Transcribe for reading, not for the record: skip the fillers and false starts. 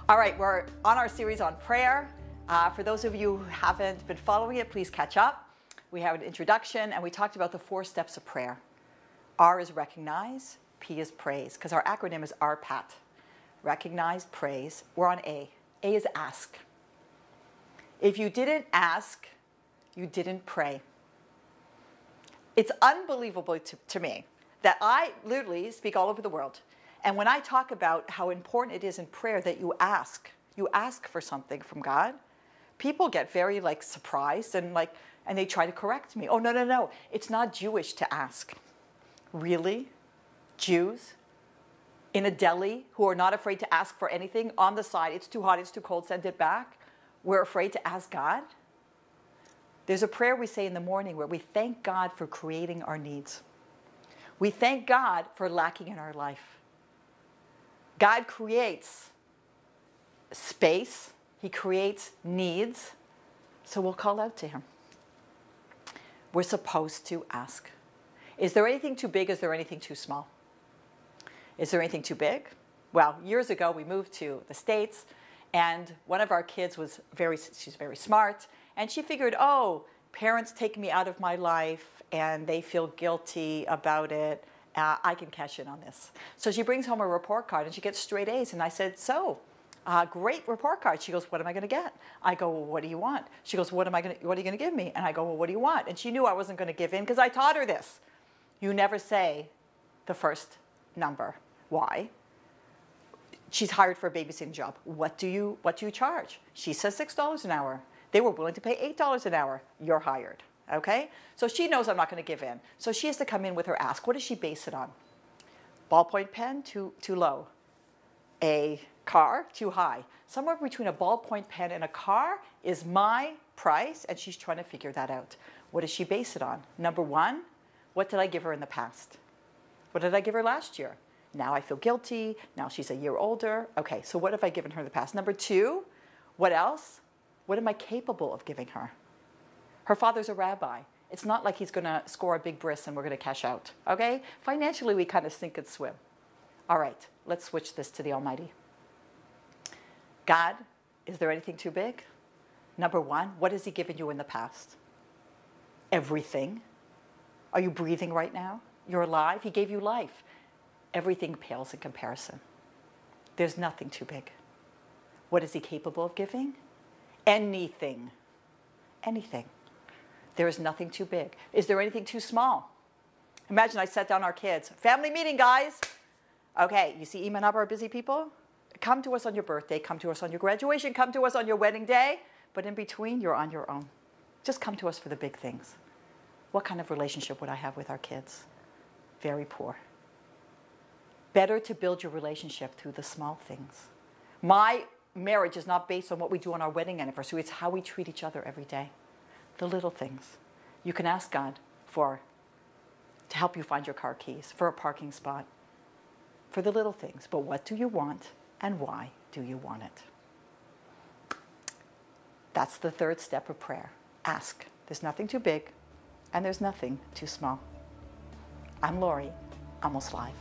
All right, we're on our series on prayer. For those of you who haven't been following it, please catch up. We have an introduction, and we talked about the 4 steps of prayer. R is recognize, P is praise, because our acronym is RPAT. Recognize, praise. We're on A. A is ask. If you didn't ask, you didn't pray. It's unbelievable to me that I literally speak all over the world. And when I talk about how important it is in prayer that you ask for something from God, people get very surprised and they try to correct me. Oh, no. It's not Jewish to ask. Really? Jews in a deli who are not afraid to ask for anything on the side, it's too hot, it's too cold, send it back. We're afraid to ask God? There's a prayer we say in the morning where we thank God for creating our needs. We thank God for lacking in our life. God creates space. He creates needs. So we'll call out to him. We're supposed to ask. Is there anything too big? Is there anything too small? Is there anything too big? Well, years ago, we moved to the States, and one of our kids she's very smart, and she figured, oh, parents take me out of my life, and they feel guilty about it. I can cash in on this. So she brings home a report card, and she gets straight A's. And I said, great report card. She goes, what am I going to get? I go, well, what do you want? She goes, what are you going to give me? And I go, well, what do you want? And she knew I wasn't going to give in because I taught her this. You never say the first number. Why? She's hired for a babysitting job. What do you charge? She says $6 an hour. They were willing to pay $8 an hour. You're hired. Okay? So she knows I'm not going to give in. So she has to come in with her ask. What does she base it on? Ballpoint pen, too low. A car, too high. Somewhere between a ballpoint pen and a car is my price, and she's trying to figure that out. What does she base it on? Number 1, what did I give her in the past? What did I give her last year? Now I feel guilty. Now she's a year older. Okay, so what have I given her in the past? Number 2, what else? What am I capable of giving her? Her father's a rabbi. It's not like he's going to score a big bris and we're going to cash out. Okay? Financially, we kind of sink and swim. All right, let's switch this to the Almighty. God, is there anything too big? Number 1, what has he given you in the past? Everything. Are you breathing right now? You're alive. He gave you life. Everything pales in comparison. There's nothing too big. What is he capable of giving? Anything. Anything. There is nothing too big. Is there anything too small? Imagine I sat down our kids. Family meeting, guys. Okay, you see Iman Abba are busy people? Come to us on your birthday. Come to us on your graduation. Come to us on your wedding day. But in between, you're on your own. Just come to us for the big things. What kind of relationship would I have with our kids? Very poor. Better to build your relationship through the small things. My marriage is not based on what we do on our wedding anniversary. It's how we treat each other every day. The little things. You can ask God to help you find your car keys, for a parking spot, for the little things. But what do you want and why do you want it? That's the 3rd step of prayer. Ask. There's nothing too big and there's nothing too small. I'm Lori, Almost Live.